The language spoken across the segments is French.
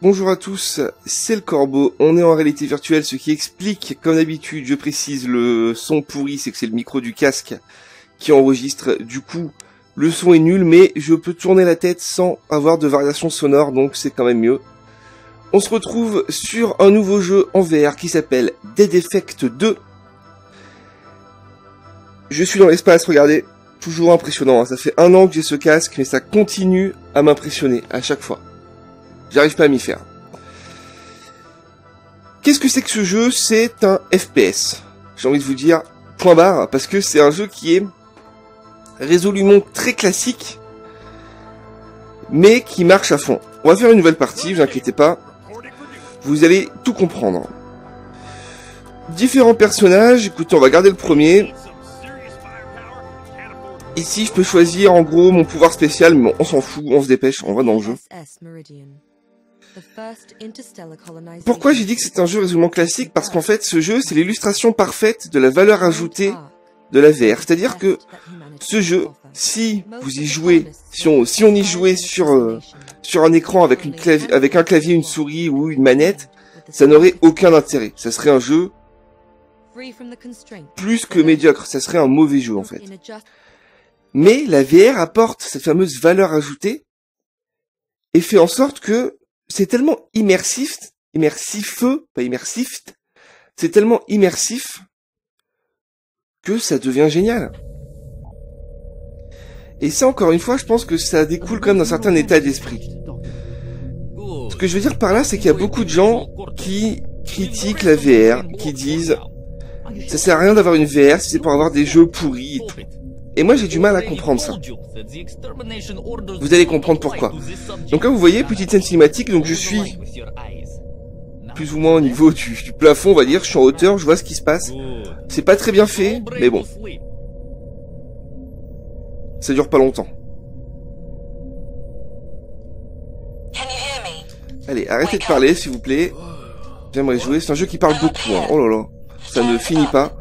Bonjour à tous, c'est le Corbeau, on est en réalité virtuelle, ce qui explique, comme d'habitude, je précise, le son pourri, c'est que c'est le micro du casque qui enregistre, du coup, le son est nul, mais je peux tourner la tête sans avoir de variation sonore, donc c'est quand même mieux. On se retrouve sur un nouveau jeu en VR qui s'appelle Dead Effect 2. Je suis dans l'espace, regardez, toujours impressionnant, hein. Ça fait 1 an que j'ai ce casque, mais ça continue à m'impressionner à chaque fois. J'arrive pas à m'y faire. Qu'est-ce que c'est que ce jeu? C'est un FPS. J'ai envie de vous dire point barre, parce que c'est un jeu qui est résolument très classique, mais qui marche à fond. On va faire une nouvelle partie, vous inquiétez pas. Vous allez tout comprendre. Différents personnages, écoutez, on va garder le premier. Ici, je peux choisir en gros mon pouvoir spécial, mais bon, on s'en fout, on se dépêche, on va dans le jeu. Pourquoi j'ai dit que c'est un jeu résolument classique? Parce qu'en fait, ce jeu, c'est l'illustration parfaite de la valeur ajoutée de la VR. C'est-à-dire que ce jeu, si vous y jouez, si on y jouait sur un écran avec un clavier, une souris ou une manette, ça n'aurait aucun intérêt. Ça serait un jeu plus que médiocre. Ça serait un mauvais jeu, en fait. Mais la VR apporte cette fameuse valeur ajoutée et fait en sorte que c'est tellement immersif, c'est tellement immersif que ça devient génial. Et ça, encore une fois, je pense que ça découle quand même d'un certain état d'esprit. Ce que je veux dire par là, c'est qu'il y a beaucoup de gens qui critiquent la VR, qui disent « ça sert à rien d'avoir une VR si c'est pour avoir des jeux pourris et tout ». Et moi, j'ai du mal à comprendre ça. Vous allez comprendre pourquoi. Donc là, vous voyez, petite scène cinématique, donc je suis plus ou moins au niveau du plafond, on va dire. Je suis en hauteur, je vois ce qui se passe. C'est pas très bien fait, mais bon. Ça dure pas longtemps. Allez, arrêtez de parler, s'il vous plaît. J'aimerais jouer. C'est un jeu qui parle beaucoup, hein. Oh là là. Ça ne finit pas.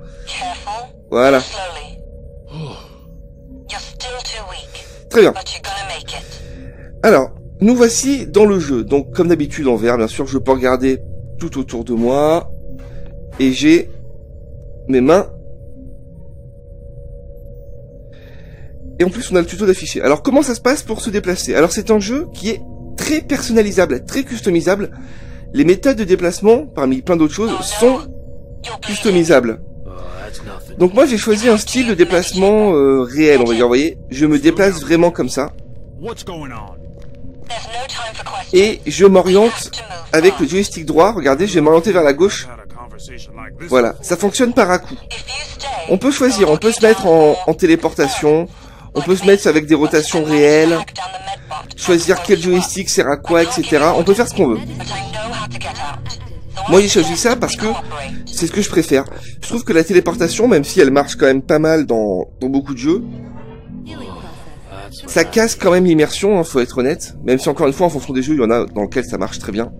Voilà. Très bien. Alors, nous voici dans le jeu. Donc, comme d'habitude en VR, bien sûr, je peux regarder tout autour de moi. Et j'ai mes mains. Et en plus, on a le tuto d'afficher. Alors, comment ça se passe pour se déplacer? Alors, c'est un jeu qui est très personnalisable, très customisable. Les méthodes de déplacement, parmi plein d'autres choses, sont customisables. Donc moi j'ai choisi un style de déplacement réel, on va dire, vous voyez, je me déplace vraiment comme ça. Et je m'oriente avec le joystick droit, regardez, je vais m'orienter vers la gauche. Voilà, ça fonctionne par à-coups. On peut choisir, on peut se mettre en téléportation, on peut se mettre avec des rotations réelles, choisir quel joystick sert à quoi, etc. On peut faire ce qu'on veut. Moi j'ai choisi ça parce que c'est ce que je préfère. Je trouve que la téléportation, même si elle marche quand même pas mal dans beaucoup de jeux, ça casse quand même l'immersion, hein, faut être honnête. Même si encore une fois en fonction des jeux, il y en a dans lesquels ça marche très bien.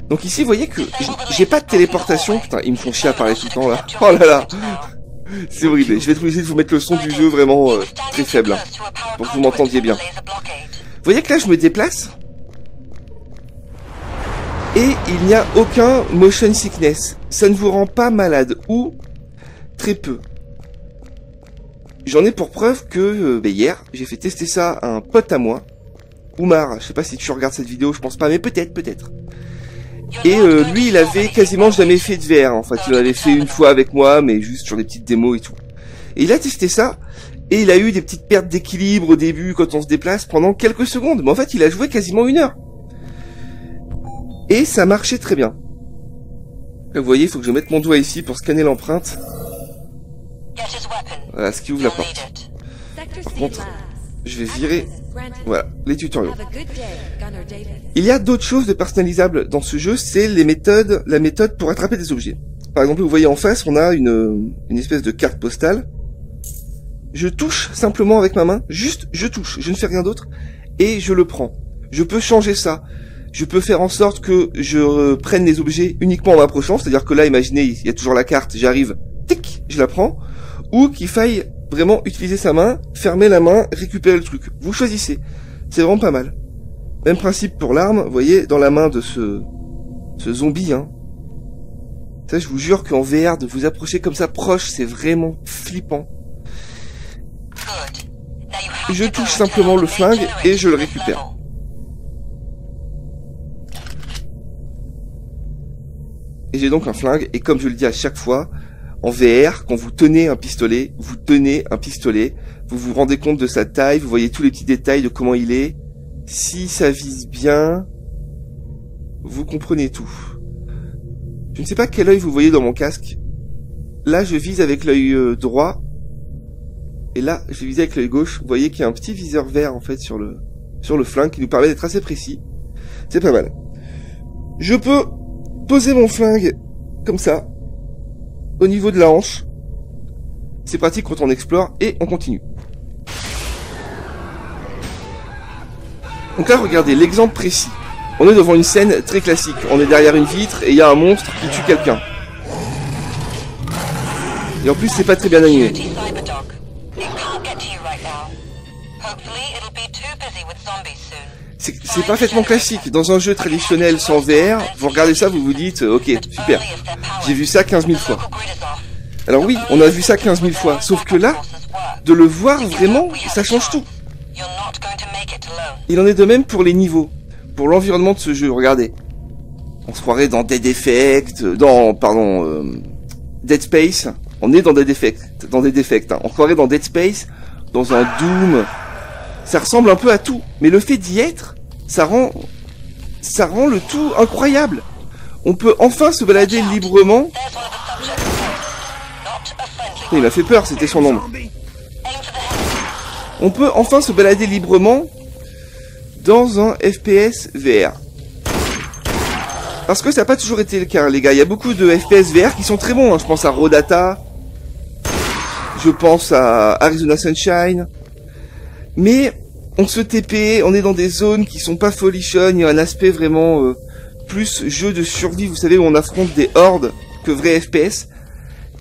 Donc ici vous voyez que j'ai pas de téléportation. Putain, ils me font chier à parler tout le temps là. Oh là là, c'est horrible. Je vais être obligé de vous mettre le son du jeu vraiment très faible, hein, pour que vous m'entendiez bien. Vous voyez que là je me déplace et il n'y a aucun motion sickness. Ça ne vous rend pas malade, ou très peu. J'en ai pour preuve que hier, j'ai fait tester ça à un pote à moi, Oumar. Je sais pas si tu regardes cette vidéo, je pense pas, mais peut-être. Et lui, il avait quasiment jamais fait de VR. En fait, il l'avait fait une fois avec moi, mais juste sur des petites démos et tout. Et il a testé ça, et il a eu des petites pertes d'équilibre au début quand on se déplace pendant quelques secondes. Mais en fait, il a joué quasiment 1 heure. Et ça marchait très bien. Là, vous voyez, il faut que je mette mon doigt ici pour scanner l'empreinte. Voilà, ce qui ouvre la porte. Par contre, je vais virer, voilà, les tutoriaux. Il y a d'autres choses de personnalisables dans ce jeu, c'est la méthode pour attraper des objets. Par exemple, vous voyez en face, on a une espèce de carte postale. Je touche simplement avec ma main, juste je touche, je ne fais rien d'autre, et je le prends. Je peux changer ça. Je peux faire en sorte que je prenne les objets uniquement en m'approchant, c'est-à-dire que là, imaginez, il y a toujours la carte, j'arrive, tic, je la prends, ou qu'il faille vraiment utiliser sa main, fermer la main, récupérer le truc. Vous choisissez. C'est vraiment pas mal. Même principe pour l'arme, vous voyez, dans la main de ce zombie, hein. Ça, je vous jure qu'en VR, de vous approcher comme ça proche, c'est vraiment flippant. Je touche simplement le flingue et je le récupère. Et j'ai donc un flingue, et comme je le dis à chaque fois, en VR, quand vous tenez un pistolet, vous vous rendez compte de sa taille, vous voyez tous les petits détails de comment il est. Si ça vise bien, vous comprenez tout. Je ne sais pas quel œil vous voyez dans mon casque. Là, je vise avec l'œil droit. Et là, je vise avec l'œil gauche. Vous voyez qu'il y a un petit viseur vert, en fait, sur le flingue, qui nous permet d'être assez précis. C'est pas mal. Je peux poser mon flingue, comme ça, au niveau de la hanche. C'est pratique quand on explore, et on continue. Donc là, regardez, l'exemple précis. On est devant une scène très classique. On est derrière une vitre, et il y a un monstre qui tue quelqu'un. Et en plus, c'est pas très bien animé. C'est parfaitement classique. Dans un jeu traditionnel sans VR, vous regardez ça, vous vous dites, ok, super. J'ai vu ça 15 000 fois. Alors oui, on a vu ça 15 000 fois. Sauf que là, de le voir vraiment, ça change tout. Il en est de même pour les niveaux. Pour l'environnement de ce jeu, regardez. On se croirait dans Dead Effect, Dead Space. On est dans Dead Effect, hein. On croirait dans Dead Space, dans un Doom. Ça ressemble un peu à tout. Mais le fait d'y être, ça rend le tout incroyable. On peut enfin se balader librement. Il m'a fait peur, c'était son ombre. On peut enfin se balader librement dans un FPS VR. Parce que ça n'a pas toujours été le cas, les gars. Il y a beaucoup de FPS VR qui sont très bons, hein. Je pense à Rodata. Je pense à Arizona Sunshine. Mais on se TP, on est dans des zones qui sont pas folichonnes. Il y a un aspect vraiment plus jeu de survie, vous savez, où on affronte des hordes que vrai FPS.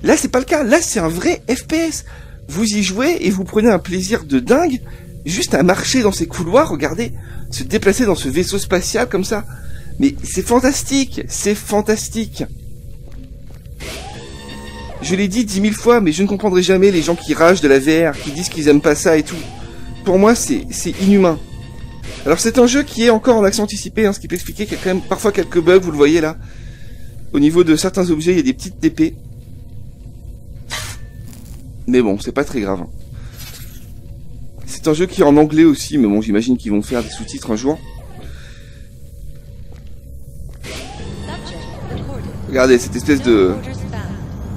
Là, c'est pas le cas. Là, c'est un vrai FPS. Vous y jouez et vous prenez un plaisir de dingue juste à marcher dans ces couloirs, regardez, se déplacer dans ce vaisseau spatial comme ça. Mais c'est fantastique, c'est fantastique. Je l'ai dit 10 000 fois, mais je ne comprendrai jamais les gens qui ragent de la VR, qui disent qu'ils aiment pas ça et tout. Pour moi, c'est inhumain. Alors c'est un jeu qui est encore en accès anticipé, hein, ce qui peut expliquer qu'il y a quand même parfois quelques bugs, vous le voyez là. Au niveau de certains objets, il y a des petites TP. Mais bon, c'est pas très grave. C'est un jeu qui est en anglais aussi, mais bon, j'imagine qu'ils vont faire des sous-titres un jour. Regardez cette espèce de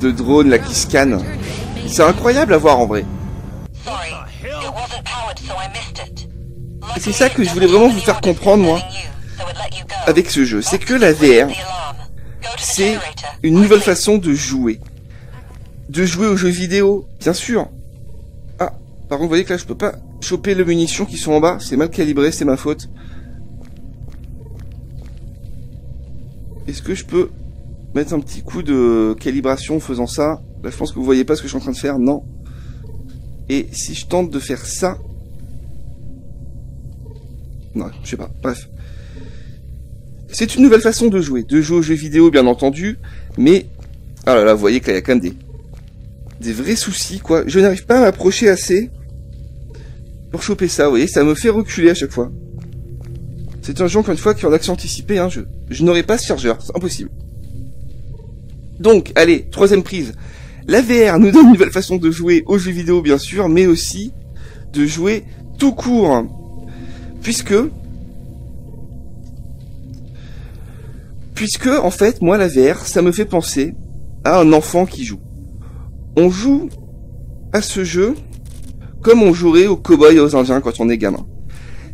drone là qui scanne. C'est incroyable à voir en vrai. Et c'est ça que je voulais vraiment vous faire comprendre, moi, avec ce jeu. C'est que la VR, c'est une nouvelle façon de jouer. De jouer aux jeux vidéo, bien sûr. Ah, par contre, vous voyez que là, je peux pas choper les munitions qui sont en bas. C'est mal calibré, c'est ma faute. Est-ce que je peux mettre un petit coup de calibration en faisant ça? Là, je pense que vous voyez pas ce que je suis en train de faire. Non. Et si je tente de faire ça... Non, je sais pas. Bref. C'est une nouvelle façon de jouer aux jeux vidéo, bien entendu. Mais... ah là là, vous voyez qu'il y a quand même des vrais soucis, quoi. Je n'arrive pas à m'approcher assez pour choper ça, vous voyez. Ça me fait reculer à chaque fois. C'est un jeu, encore une fois, qui est en accès anticipé, hein. Je n'aurai pas ce chargeur. C'est impossible. Donc, allez, troisième prise. La VR nous donne une nouvelle façon de jouer aux jeux vidéo, bien sûr, mais aussi de jouer tout court. Puisque, en fait, moi, la VR, ça me fait penser à un enfant qui joue. On joue à ce jeu comme on jouerait aux cow-boys et aux indiens quand on est gamin.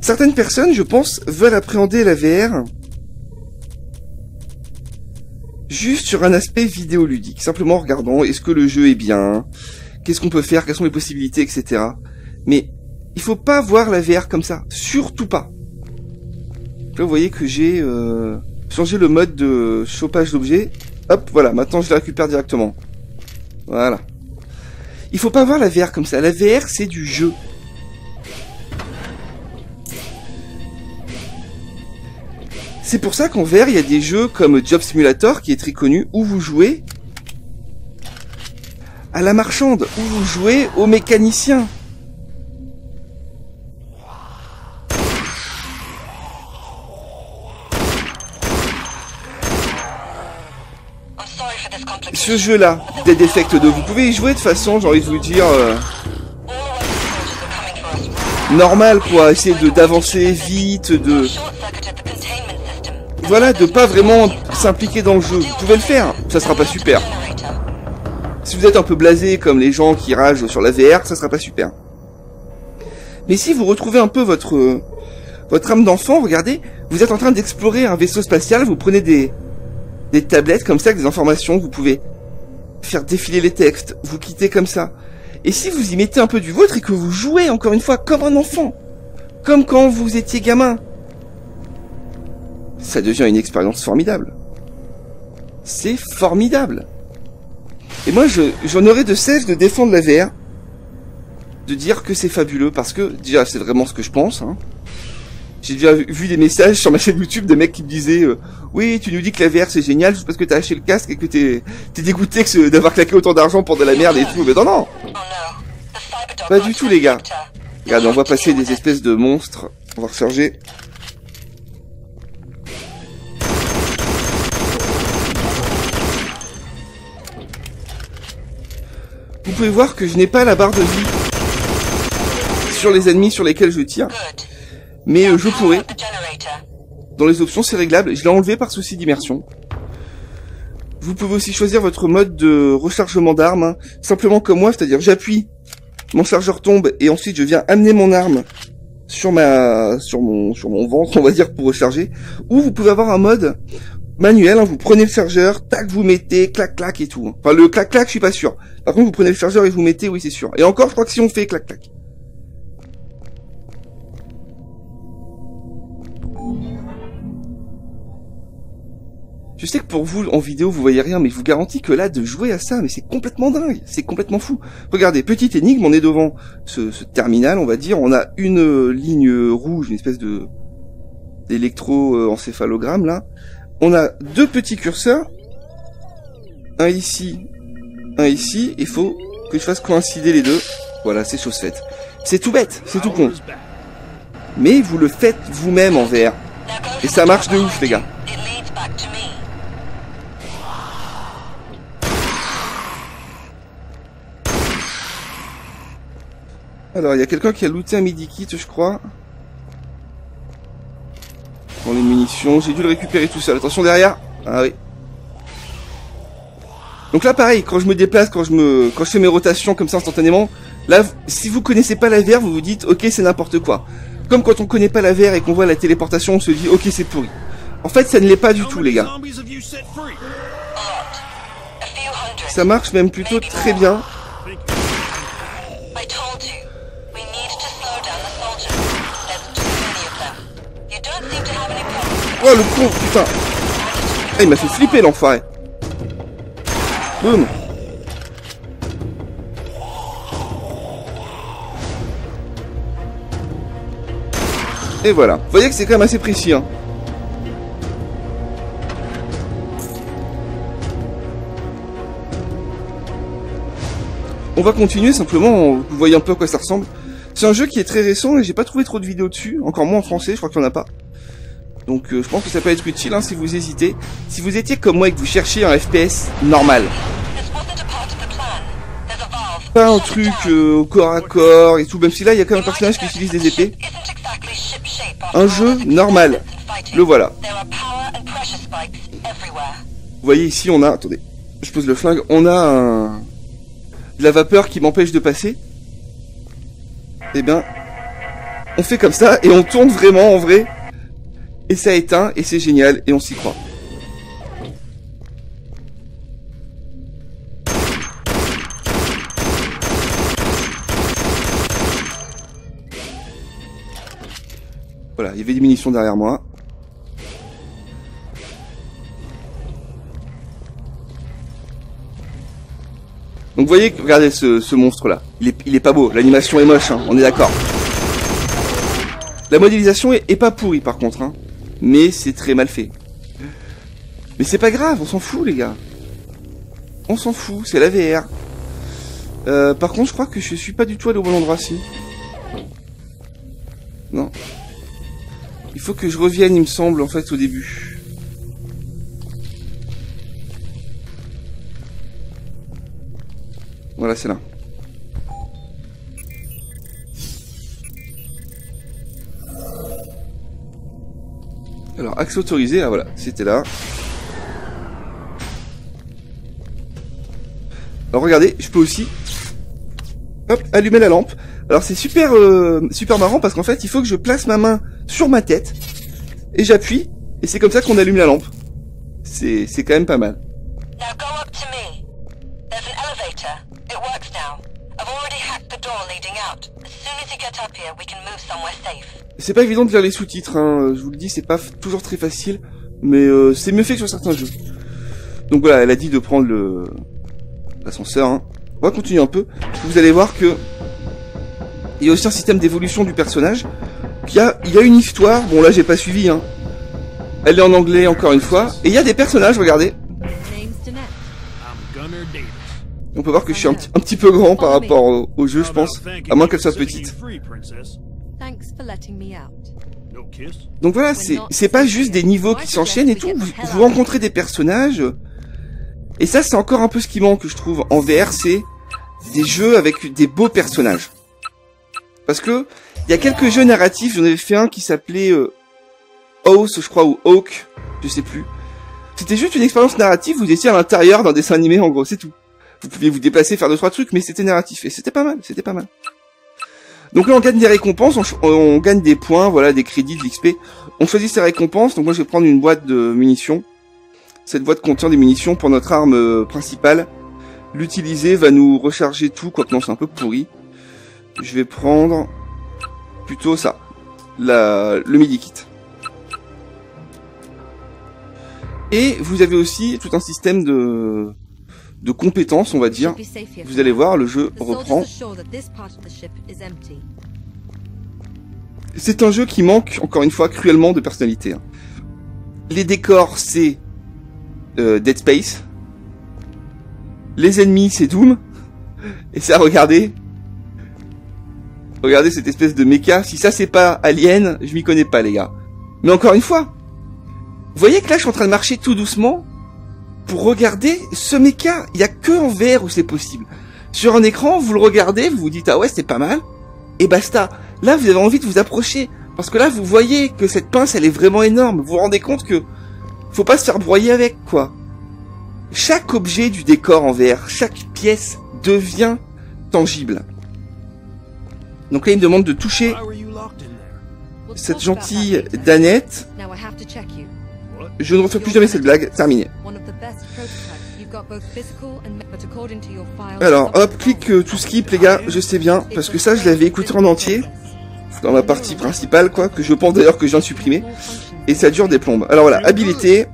Certaines personnes, je pense, veulent appréhender la VR juste sur un aspect vidéoludique, simplement en regardant est-ce que le jeu est bien, qu'est-ce qu'on peut faire, quelles sont les possibilités, etc. Mais il faut pas voir la VR comme ça, surtout pas. Là, vous voyez que j'ai changé le mode de chopage d'objets. Hop, voilà, maintenant je les récupère directement. Voilà. Il faut pas voir la VR comme ça. La VR, c'est du jeu. C'est pour ça qu'en VR, il y a des jeux comme Job Simulator, qui est très connu, où vous jouez à la marchande, où vous jouez au mécanicien. Ce jeu-là, Dead Effect 2, vous pouvez y jouer de façon, j'ai envie de vous dire, normal quoi, essayer d'avancer vite, voilà, de pas vraiment s'impliquer dans le jeu. Vous pouvez le faire, ça sera pas super. Si vous êtes un peu blasé comme les gens qui ragent sur la VR, ça sera pas super. Mais si vous retrouvez un peu votre âme d'enfant, regardez, vous êtes en train d'explorer un vaisseau spatial, vous prenez des tablettes comme ça avec des informations, vous pouvez faire défiler les textes, vous quittez comme ça. Et si vous y mettez un peu du vôtre et que vous jouez encore une fois comme un enfant, comme quand vous étiez gamin, ça devient une expérience formidable. C'est formidable. Et moi, j'en aurais de cesse de défendre la VR, de dire que c'est fabuleux, parce que, déjà, c'est vraiment ce que je pense, hein. J'ai déjà vu des messages sur ma chaîne YouTube de mecs qui me disaient oui, tu nous dis que la VR c'est génial juste parce que t'as acheté le casque et que t'es dégoûté d'avoir claqué autant d'argent pour de la merde et tout. Mais non, pas du tout les gars. Regardez, on voit passer des espèces de monstres. On va recharger. Vous pouvez voir que je n'ai pas la barre de vie sur les ennemis sur lesquels je tire. Mais je pourrais. Dans les options, c'est réglable. Je l'ai enlevé par souci d'immersion. Vous pouvez aussi choisir votre mode de rechargement d'armes. Hein. Simplement comme moi, c'est-à-dire j'appuie, mon chargeur tombe et ensuite je viens amener mon arme sur mon ventre, on va dire, pour recharger. Ou vous pouvez avoir un mode manuel. Hein. Vous prenez le chargeur, tac, vous mettez, clac, clac et tout. Enfin, le clac, clac, je suis pas sûr. Par contre, vous prenez le chargeur et vous mettez, oui, c'est sûr. Et encore, je crois que si on fait clac, clac. Je sais que pour vous, en vidéo, vous voyez rien, mais je vous garantis que là, de jouer à ça, mais c'est complètement dingue, c'est complètement fou. Regardez, petite énigme, on est devant ce terminal, on va dire, on a une ligne rouge, une espèce d'électroencéphalogramme, là. On a deux petits curseurs, un ici, il faut que je fasse coïncider les deux. Voilà, c'est chose faite. C'est tout bête, c'est tout con. Mais vous le faites vous-même en VR. Et ça marche de ouf, les gars. Alors, il y a quelqu'un qui a looté un midi-kit, je crois. Dans les munitions, j'ai dû le récupérer tout seul. Attention derrière. Ah oui. Donc là, pareil, quand je me déplace, quand je fais mes rotations comme ça instantanément, là, si vous connaissez pas la VR, vous vous dites, ok, c'est n'importe quoi. Comme quand on connaît pas la VR et qu'on voit la téléportation, on se dit, ok, c'est pourri. En fait, ça ne l'est pas du tout, les gars. Ça marche même plutôt très bien. Oh le con, putain. Ah, il m'a fait flipper l'enfoiré. Boum. Et voilà. Vous voyez que c'est quand même assez précis, hein. On va continuer simplement, vous voyez un peu à quoi ça ressemble. C'est un jeu qui est très récent et j'ai pas trouvé trop de vidéos dessus, encore moins en français, je crois qu'il y en a pas. Donc je pense que ça peut être utile hein, si vous hésitez. Si vous étiez comme moi et que vous cherchez un FPS normal. Pas un truc au corps à corps et tout, même si là il y a quand même un personnage qui utilise des épées. Un jeu normal. Le voilà. Vous voyez ici on a... Attendez, je pose le flingue. On a de la vapeur qui m'empêche de passer. Eh bien, on fait comme ça et on tourne vraiment en vrai. Et ça éteint, et c'est génial, et on s'y croit. Voilà, il y avait des munitions derrière moi. Donc vous voyez, regardez ce monstre-là. Il est pas beau, l'animation est moche, hein, on est d'accord. La modélisation est pas pourrie par contre, hein. mais c'est très mal fait. Mais c'est pas grave, on s'en fout les gars. On s'en fout, c'est la VR. Par contre, je crois que je suis pas du tout allé au bon endroit, si. Non. Il faut que je revienne, il me semble, en fait, au début. Voilà, c'est là. Alors, accès autorisé, ah voilà, c'était là. Alors regardez, je peux aussi hop, allumer la lampe. Alors c'est super super marrant parce qu'en fait, il faut que je place ma main sur ma tête et j'appuie et c'est comme ça qu'on allume la lampe. C'est quand même pas mal. C'est pas évident de lire les sous-titres, hein. Je vous le dis, c'est pas toujours très facile, mais c'est mieux fait que sur certains jeux. Donc voilà, elle a dit de prendre l'ascenseur, hein. On va continuer un peu. Vous allez voir que il y a aussi un système d'évolution du personnage. Il y a une histoire. Bon là j'ai pas suivi, hein. Elle est en anglais encore une fois. Et il y a des personnages, regardez. On peut voir que je suis un petit peu grand par rapport au jeu, je pense. À moins qu'elle soit petite. Donc voilà, c'est pas juste des niveaux qui s'enchaînent et tout. Vous rencontrez des personnages. Et ça, c'est encore un peu ce qui manque, je trouve, en VR, c'est des jeux avec des beaux personnages. Parce que, il y a quelques jeux narratifs, j'en avais fait un qui s'appelait House, je crois, ou Hawk, je sais plus. C'était juste une expérience narrative, vous étiez à l'intérieur d'un dessin animé, en gros, c'est tout. Vous pouviez vous déplacer, faire 2-3 trucs, mais c'était narratif, et c'était pas mal, c'était pas mal. Donc là, on gagne des récompenses, on gagne des points, voilà, des crédits, de l'XP. On choisit ses récompenses, donc moi je vais prendre une boîte de munitions. Cette boîte contient des munitions pour notre arme principale. L'utiliser va nous recharger tout, quoique non, c'est un peu pourri. Je vais prendre plutôt ça, le medikit. Et vous avez aussi tout un système de compétences, on va dire. Vous allez voir, le jeu reprend. C'est un jeu qui manque, encore une fois, cruellement de personnalité. Les décors, c'est Dead Space. Les ennemis, c'est Doom. Et ça, regardez cette espèce de méca. Si ça, c'est pas Alien, je m'y connais pas, les gars. Mais encore une fois, vous voyez que là, je suis en train de marcher tout doucement pour regarder ce méca. Il y a que en VR où c'est possible. Sur un écran, vous le regardez, vous vous dites, ah ouais, c'est pas mal. Et basta. Là, vous avez envie de vous approcher. Parce que là, vous voyez que cette pince, elle est vraiment énorme. Vous vous rendez compte que faut pas se faire broyer avec, quoi. Chaque objet du décor en VR, chaque pièce devient tangible. Donc là, il me demande de toucher cette gentille Danette. Je ne refais plus jamais cette blague. Terminé. Alors, hop, clique tout skip, les gars. Je sais bien, parce que ça, je l'avais écouté en entier. Dans ma partie principale, quoi. Que je pense d'ailleurs que je viens de supprimer. Et ça dure des plombes. Alors voilà, habilité.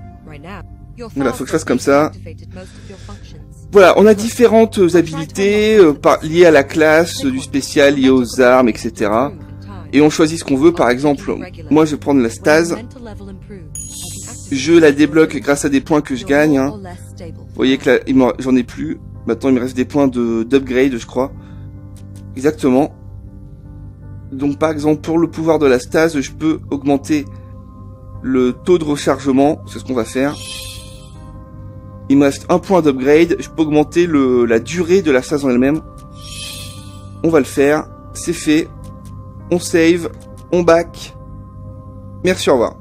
Voilà, faut que je fasse comme ça. Voilà, on a différentes habilités liées à la classe, du spécial, liées aux armes, etc. Et on choisit ce qu'on veut. Par exemple, moi je vais prendre la stase. Je la débloque grâce à des points que je gagne. Hein. Vous voyez que là, j'en ai plus. Maintenant, il me reste des points d'upgrade, je crois. Exactement. Donc par exemple, pour le pouvoir de la stase, je peux augmenter le taux de rechargement. C'est ce qu'on va faire. Il me reste un point d'upgrade. Je peux augmenter la durée de la stase en elle-même. On va le faire. C'est fait. On save. On back. Merci, au revoir.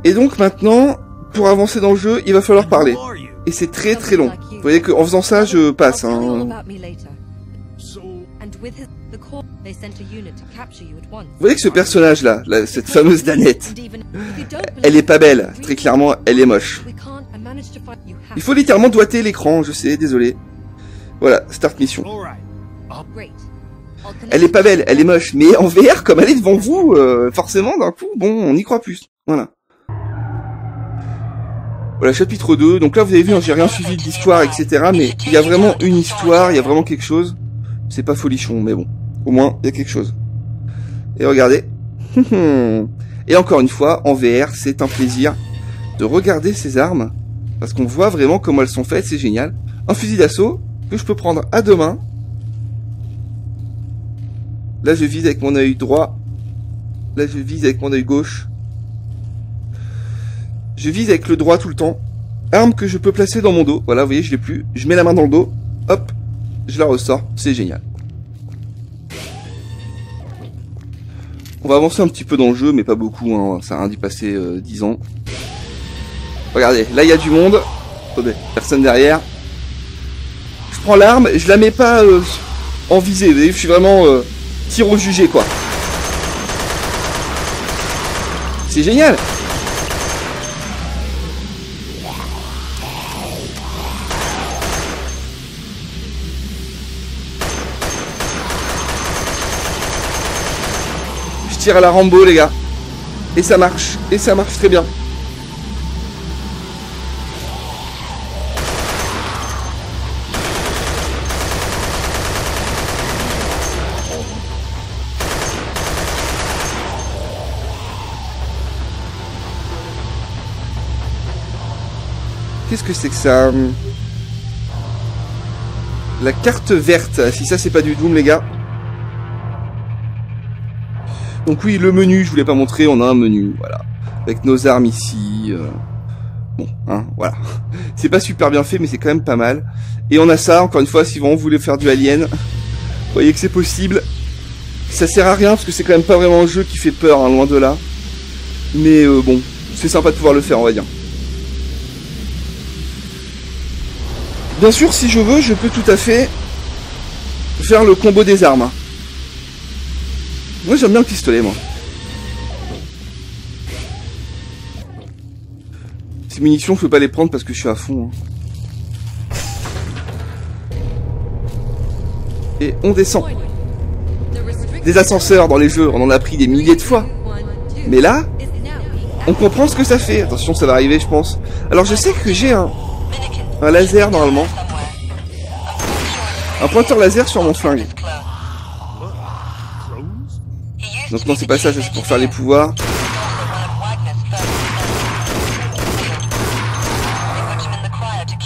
Et donc maintenant, pour avancer dans le jeu, il va falloir parler. Et c'est très très long. Vous voyez qu'en faisant ça, je passe. Hein. Vous voyez que ce personnage-là, cette fameuse Danette, elle est pas belle. Très clairement, elle est moche. Il faut littéralement doigter l'écran, je sais, désolé. Voilà, start mission. Elle est pas belle, elle est moche, mais en VR, comme elle est devant vous, forcément, d'un coup, bon, on y croit plus. Voilà. Voilà, chapitre 2. Donc là, vous avez vu, hein, j'ai rien suivi de l'histoire, etc. Mais il y a vraiment une histoire, il y a vraiment quelque chose. C'est pas folichon, mais bon. Au moins, il y a quelque chose. Et regardez. Et encore une fois, en VR, c'est un plaisir de regarder ces armes, parce qu'on voit vraiment comment elles sont faites, c'est génial. Un fusil d'assaut que je peux prendre à deux mains. Là, je vise avec mon œil droit. Là, je vise avec mon œil gauche. Je vise avec le droit tout le temps. Arme que je peux placer dans mon dos. Voilà, vous voyez, je l'ai plus. Je mets la main dans le dos. Hop, je la ressors. C'est génial. On va avancer un petit peu dans le jeu, mais pas beaucoup. Hein. Ça a rien d'y passer 10 ans. Regardez, là, il y a du monde. Attendez, personne derrière. Je prends l'arme. Je la mets pas en visée. Vous voyez, je suis vraiment tir au jugé, quoi. C'est génial. Je tire à la Rambo, les gars. Et ça marche. Et ça marche très bien. Qu'est-ce que c'est que ça? La carte verte. Si ça, c'est pas du Doom, les gars. Donc oui, le menu, je voulais pas montrer, on a un menu, voilà. Avec nos armes ici. Bon, hein, voilà. C'est pas super bien fait, mais c'est quand même pas mal. Et on a ça, encore une fois, si vraiment vous voulez faire du Alien, vous voyez que c'est possible. Ça sert à rien, parce que c'est quand même pas vraiment un jeu qui fait peur, hein, loin de là. Mais bon, c'est sympa de pouvoir le faire, on va dire. Bien sûr, si je veux, je peux tout à fait faire le combo des armes. Moi, j'aime bien le pistolet, moi. Ces munitions, je peux pas les prendre parce que je suis à fond. Hein. Et on descend. Des ascenseurs dans les jeux, on en a pris des milliers de fois. Mais là, on comprend ce que ça fait. Attention, ça va arriver, je pense. Alors, je sais que j'ai un laser, normalement. Un pointeur laser sur mon flingue. Donc non, c'est pas ça, c'est pour faire les pouvoirs.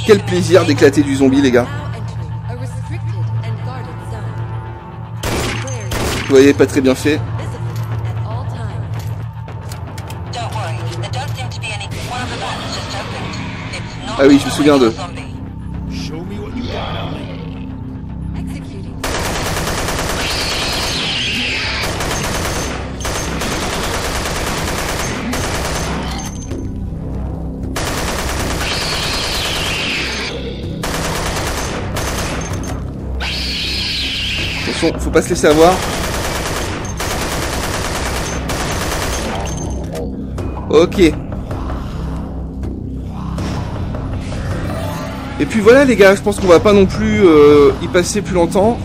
Quel plaisir d'éclater du zombie, les gars. Vous voyez, pas très bien fait. Ah oui, je me souviens d'eux. Attention, faut pas se laisser avoir. Ok. Et puis voilà les gars, je pense qu'on va pas non plus y passer plus longtemps.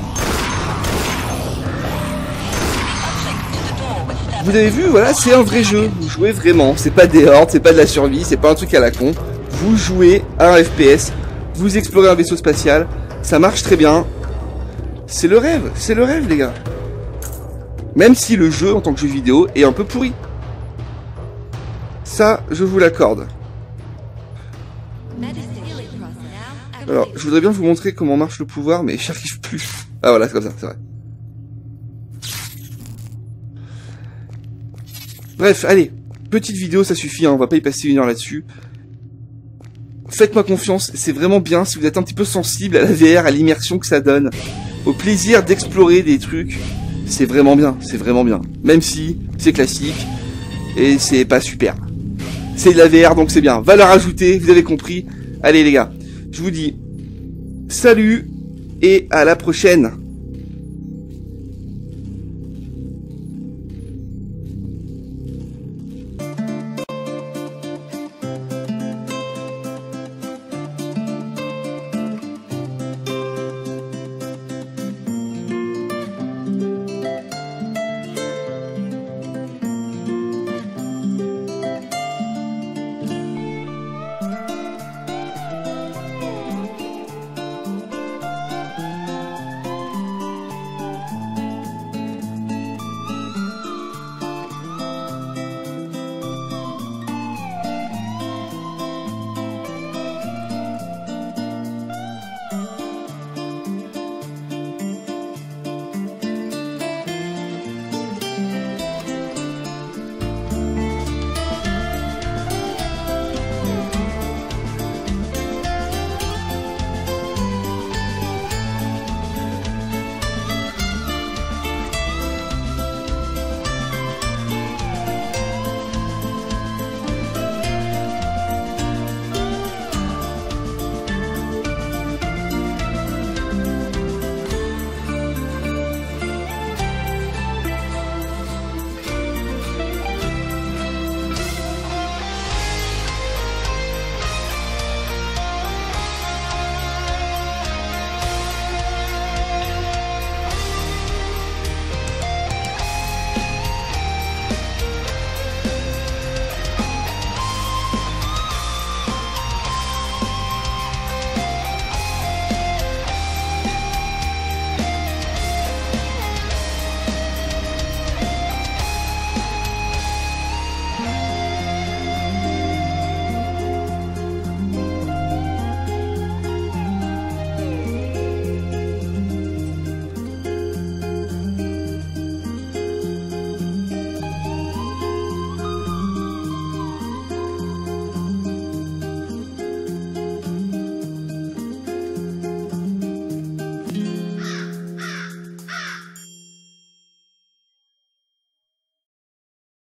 Vous avez vu, voilà, c'est un vrai jeu. Vous jouez vraiment, c'est pas des hordes, c'est pas de la survie, c'est pas un truc à la con. Vous jouez à un FPS, vous explorez un vaisseau spatial, ça marche très bien. C'est le rêve les gars. Même si le jeu en tant que jeu vidéo est un peu pourri. Ça, je vous l'accorde. Alors, je voudrais bien vous montrer comment marche le pouvoir, mais j'y arrive plus. Ah voilà, c'est comme ça, c'est vrai. Bref, allez, petite vidéo, ça suffit, hein, on va pas y passer 1 heure là-dessus. Faites-moi confiance, c'est vraiment bien si vous êtes un petit peu sensible à la VR, à l'immersion que ça donne, au plaisir d'explorer des trucs. C'est vraiment bien, c'est vraiment bien. Même si c'est classique et c'est pas super. C'est de la VR, donc c'est bien. Valeur ajoutée, vous avez compris. Allez les gars, je vous dis salut et à la prochaine.